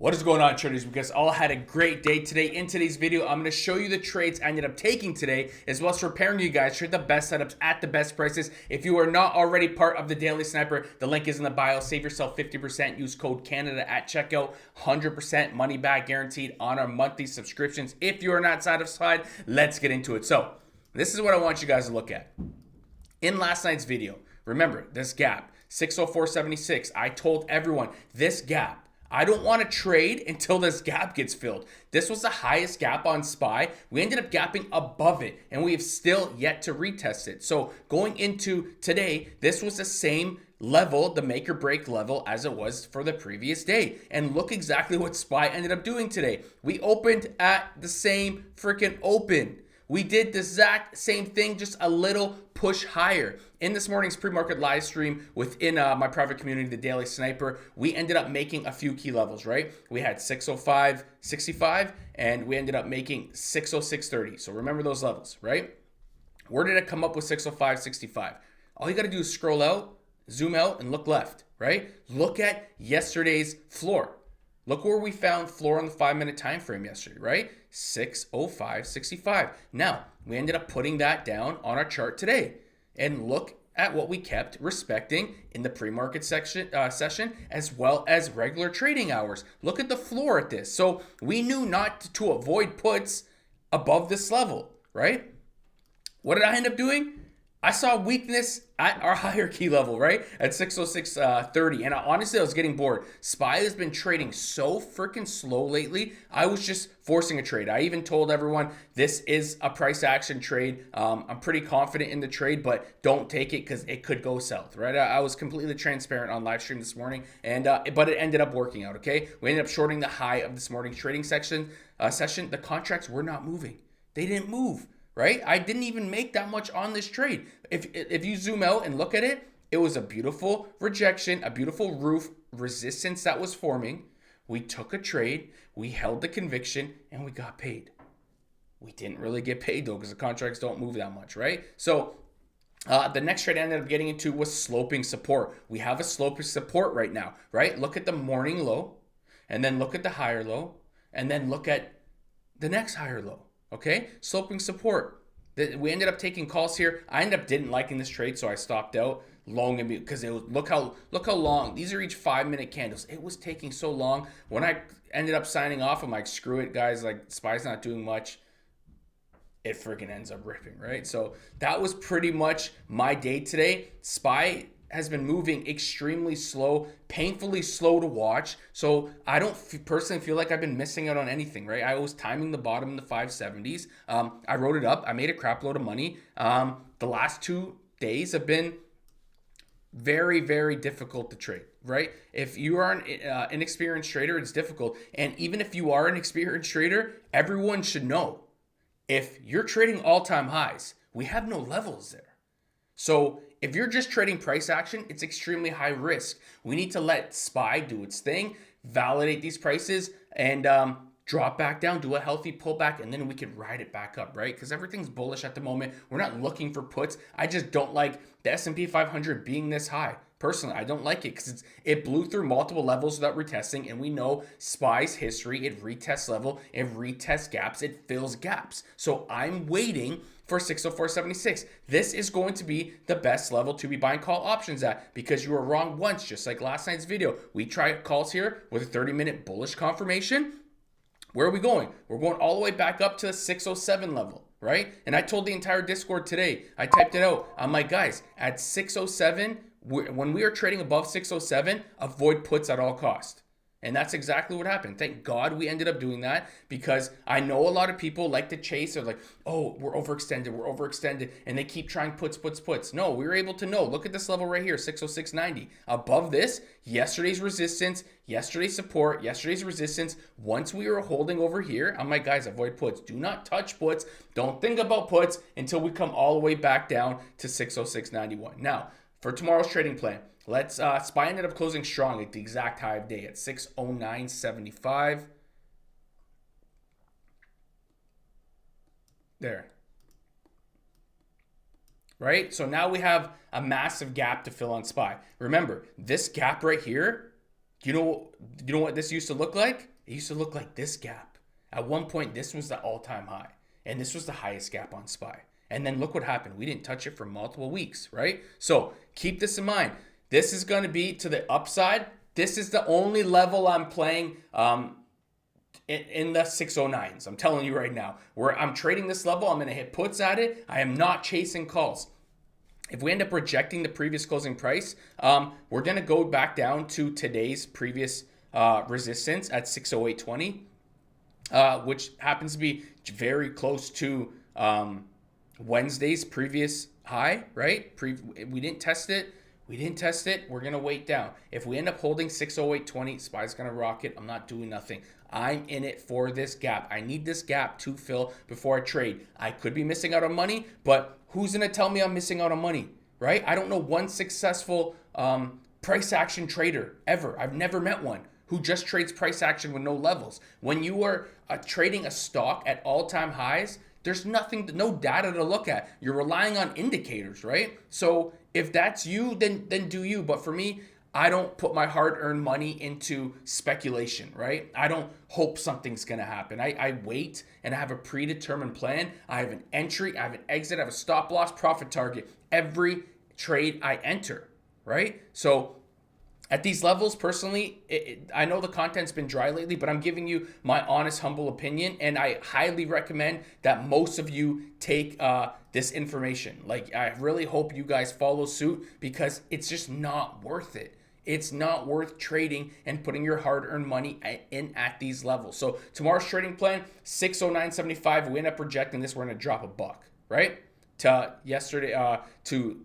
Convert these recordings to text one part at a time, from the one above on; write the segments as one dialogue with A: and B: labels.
A: What is going on, traders? You guys all had a great day today. In today's video, I'm going to show you the trades I ended up taking today, as well as preparing you guys to trade the best setups at the best prices. If you are not already part of the Daily Sniper, the link is in the bio. Save yourself 50%. Use code Canada at checkout. 100% money back guaranteed on our monthly subscriptions. If you are not satisfied, let's get into it. So this is what I want you guys to look at. In last night's video, remember this gap, 604.76. I told everyone this gap, I don't want to trade until this gap gets filled. This was the highest gap on SPY. We ended up gapping above it, and we have still yet to retest it. So going into today, this was the same level, the make or break level, as it was for the previous day. And look exactly what SPY ended up doing today. We opened at the same freaking open. We did the exact same thing, just a little push higher. In this morning's pre-market live stream within my private community, the Daily Sniper, we ended up making a few key levels, right? We had 605.65 and we ended up making 606.30. So remember those levels, right? Where did it come up with 605.65? All you got to do is scroll out, zoom out, and look left, right? Look at yesterday's floor. Look where we found floor on the 5-minute time frame yesterday, right? 605.65. Now, we ended up putting that down on our chart today. And look at what we kept respecting in the pre-market session, as well as regular trading hours. Look at the floor at this. So we knew not to avoid puts above this level, right? What did I end up doing? I saw weakness at our higher key level, right? At 606.30. And honestly, I was getting bored. SPY has been trading so freaking slow lately. I was just forcing a trade. I even told everyone this is a price action trade. I'm pretty confident in the trade, but don't take it because it could go south, right? I was completely transparent on live stream this morning, and but it ended up working out, okay? We ended up shorting the high of this morning's trading session. The contracts were not moving. They didn't move. Right? I didn't even make that much on this trade. If you zoom out and look at it, it was a beautiful rejection, a beautiful roof resistance that was forming. We took a trade, we held the conviction, and we got paid. We didn't really get paid though because the contracts don't move that much, right? So the next trade I ended up getting into was sloping support. We have a sloping support right now, right? Look at the morning low, and then look at the higher low, and then look at the next higher low. Okay, sloping support. We ended up taking calls here. I ended up didn't liking this trade, so I stopped out long and because it was look how long these are each 5-minute candles. It was taking so long. When I ended up signing off, I'm like, screw it, guys. Like SPY's not doing much. It freaking ends up ripping, right? So that was pretty much my day today. SPY has been moving extremely slow, painfully slow to watch. So I don't personally feel like I've been missing out on anything, right? I was timing the bottom in the 570s. I wrote it up. I made a crap load of money. The last 2 days have been very, very difficult to trade, right? If you are an inexperienced trader, it's difficult. And even if you are an experienced trader, everyone should know if you're trading all-time highs, we have no levels there. So if you're just trading price action, it's extremely high risk. We need to let SPY do its thing, validate these prices, and drop back down, do a healthy pullback, and then we can ride it back up, right? Because everything's bullish at the moment. We're not looking for puts. I just don't like the S&P 500 being this high. Personally, I don't like it because it blew through multiple levels without retesting, and we know SPY's history, it retests level, it retests gaps, it fills gaps. So I'm waiting for 604.76. This is going to be the best level to be buying call options at because you were wrong once, just like last night's video. We tried calls here with a 30-minute bullish confirmation. Where are we going? We're going all the way back up to the 607 level, right? And I told the entire Discord today, I typed it out. I'm like, guys, at 607, when we are trading above 607, avoid puts at all cost. And that's exactly what happened. Thank God we ended up doing that because I know a lot of people like to chase. They're like, oh, we're overextended. And they keep trying puts. No, we were able to know. Look at this level right here, 606.90. Above this, yesterday's resistance, yesterday's support, yesterday's resistance. Once we were holding over here, I'm like, guys, avoid puts. Do not touch puts. Don't think about puts until we come all the way back down to 606.91. Now, for tomorrow's trading plan, SPY ended up closing strong at the exact high of day at 609.75. There. Right? So now we have a massive gap to fill on SPY. Remember, this gap right here You know, you know what this used to look like? It used to look like this gap. At one point, this was the all-time high, and this was the highest gap on SPY. And then look what happened. We didn't touch it for multiple weeks, right? So keep this in mind. This is going to be to the upside. This is the only level I'm playing in the 609s. I'm telling you right now, where I'm trading this level, I'm going to hit puts at it. I am not chasing calls. If we end up rejecting the previous closing price, we're going to go back down to today's previous resistance at 608.20, which happens to be very close to Wednesday's previous high, right? We didn't test it. We didn't test it. We're going to wait down. If we end up holding 608.20, SPY's going to rock it. I'm not doing nothing. I'm in it for this gap. I need this gap to fill before I trade. I could be missing out on money, but who's going to tell me I'm missing out on money, right? I don't know one successful price action trader ever. I've never met one who just trades price action with no levels. When you are trading a stock at all-time highs, there's no data to look at. You're relying on indicators, right? So if that's you, then do you. But for me, I don't put my hard-earned money into speculation, right? I don't hope something's going to happen. I wait, and I have a predetermined plan. I have an entry, I have an exit, I have a stop-loss profit target every trade I enter, right? So at these levels, personally, I know the content's been dry lately, but I'm giving you my honest, humble opinion, and I highly recommend that most of you take this information. Like, I really hope you guys follow suit, because it's just not worth it. It's not worth trading and putting your hard-earned money in at these levels. So tomorrow's trading plan, 609.75. We end up rejecting this, we're going to drop a buck, right? To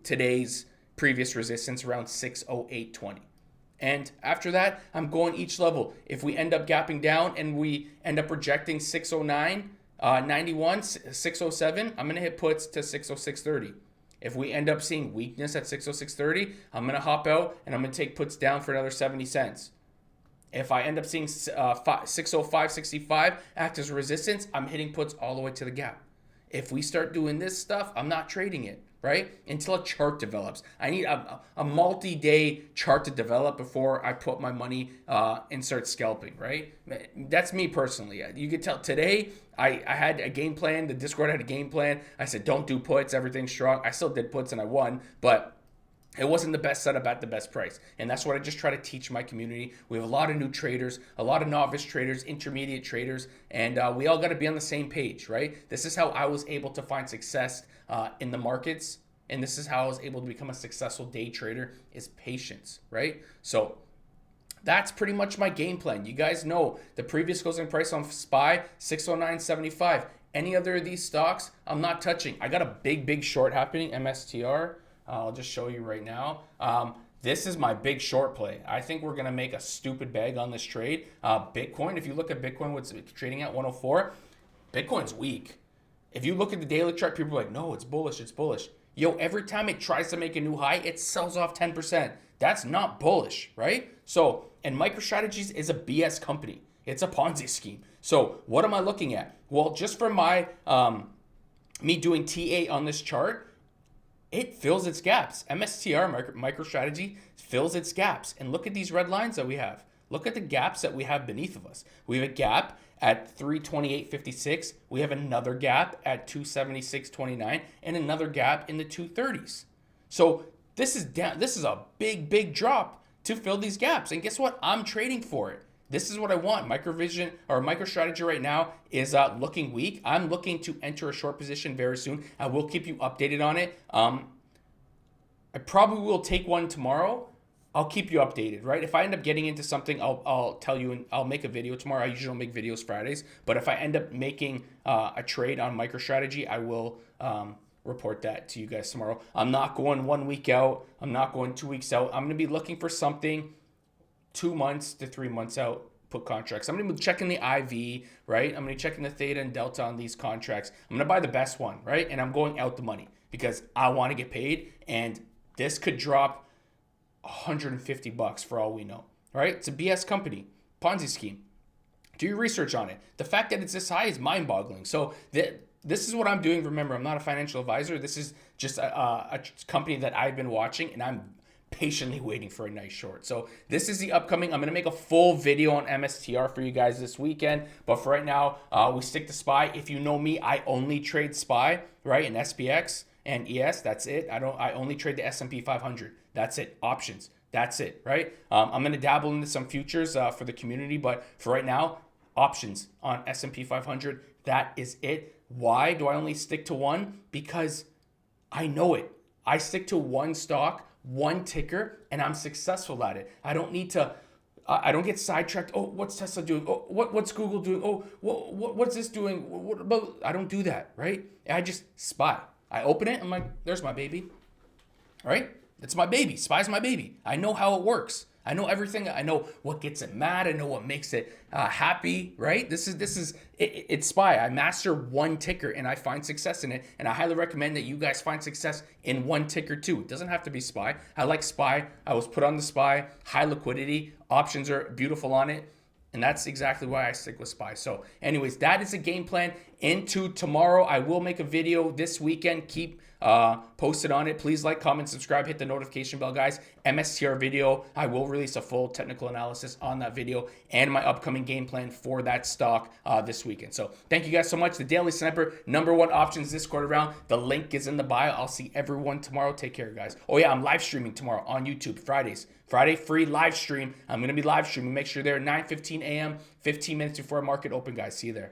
A: today's previous resistance around 608.20. And after that, I'm going each level. If we end up gapping down and we end up rejecting 609.91, 607, I'm going to hit puts to 606.30. If we end up seeing weakness at 606.30, I'm going to hop out and I'm going to take puts down for another 70 cents. If I end up seeing 605.65 act as resistance, I'm hitting puts all the way to the gap. If we start doing this stuff, I'm not trading it, right? Until a chart develops. I need a multi-day chart to develop before I put my money and start scalping, right? That's me personally. You can tell today I had a game plan. The Discord had a game plan. I said, don't do puts, everything's strong. I still did puts and I won, but it wasn't the best setup at the best price. And that's what I just try to teach my community. We have a lot of new traders, a lot of novice traders, intermediate traders, and we all got to be on the same page, right? This is how I was able to find success in the markets. And this is how I was able to become a successful day trader, is patience, right? So that's pretty much my game plan. You guys know the previous closing price on SPY, 609.75. Any other of these stocks, I'm not touching. I got a big short happening, MSTR. I'll just show you right now. This is my big short play. I think we're going to make a stupid bag on this trade. Bitcoin, if you look at Bitcoin, what's trading at 104, Bitcoin's weak. If you look at the daily chart, people are like, no, it's bullish, it's bullish. Yo, every time it tries to make a new high, it sells off 10%. That's not bullish, right? So, and MicroStrategy is a BS company. It's a Ponzi scheme. So what am I looking at? Well, just from my, me doing TA on this chart, it fills its gaps. MSTR, MicroStrategy, fills its gaps. And look at these red lines that we have. Look at the gaps that we have beneath of us. We have a gap at 328.56. We have another gap at 276.29 and another gap in the 230s. So this is down. This is a big drop to fill these gaps. And guess what? I'm trading for it. This is what I want. MicroStrategy right now is looking weak. I'm looking to enter a short position very soon. I will keep you updated on it. I probably will take one tomorrow. I'll keep you updated, right? If I end up getting into something, I'll tell you, and I'll make a video tomorrow. I usually don't make videos Fridays, but if I end up making a trade on MicroStrategy, I will report that to you guys tomorrow. I'm not going 1 week out. I'm not going 2 weeks out. I'm going to be looking for something 2 months to 3 months out, put contracts. I'm going to be checking the IV, right? I'm going to be checking the theta and delta on these contracts. I'm going to buy the best one, right? And I'm going out the money because I want to get paid, and this could drop $150 for all we know, right? It's a BS company, Ponzi scheme. Do your research on it. The fact that it's this high is mind-boggling. So this is what I'm doing. Remember, I'm not a financial advisor. This is just a company that I've been watching, and I'm patiently waiting for a nice short. So this is the upcoming. I'm going to make a full video on MSTR for you guys this weekend. But for right now, we stick to SPY. If you know me, I only trade SPY, right? And SPX and ES. That's it. I only trade the S&P 500. That's it. Options. That's it, right? I'm going to dabble into some futures for the community. But for right now, options on S&P 500. That is it. Why do I only stick to one? Because I know it. I stick to one stock, one ticker, and I'm successful at it. I don't need to, I don't get sidetracked. Oh, what's Tesla doing? Oh, what's Google doing? Oh, what's this doing? I don't do that, right? I just SPY. I open it, I'm like, there's my baby, right? It's my baby. SPY's my baby. I know how it works. I know everything. I know what gets it mad. I know what makes it happy, right? It's SPY. I master one ticker and I find success in it. And I highly recommend that you guys find success in one ticker too. It doesn't have to be SPY. I like SPY. I was put on the SPY. High liquidity. Options are beautiful on it. And that's exactly why I stick with SPY. So anyways, that is a game plan into tomorrow. I will make a video this weekend. Keep posted on it. Please like, comment, subscribe, hit the notification bell, guys. MSTR video. I will release a full technical analysis on that video and my upcoming game plan for that stock this weekend. So thank you guys so much. The Daily Sniper, #1 options this quarter round. The link is in the bio. I'll see everyone tomorrow. Take care, guys. Oh yeah, I'm live streaming tomorrow on YouTube, Friday free live stream. I'm going to be live streaming. Make sure you're there 9:15 a.m., 15 minutes before market open, guys. See you there.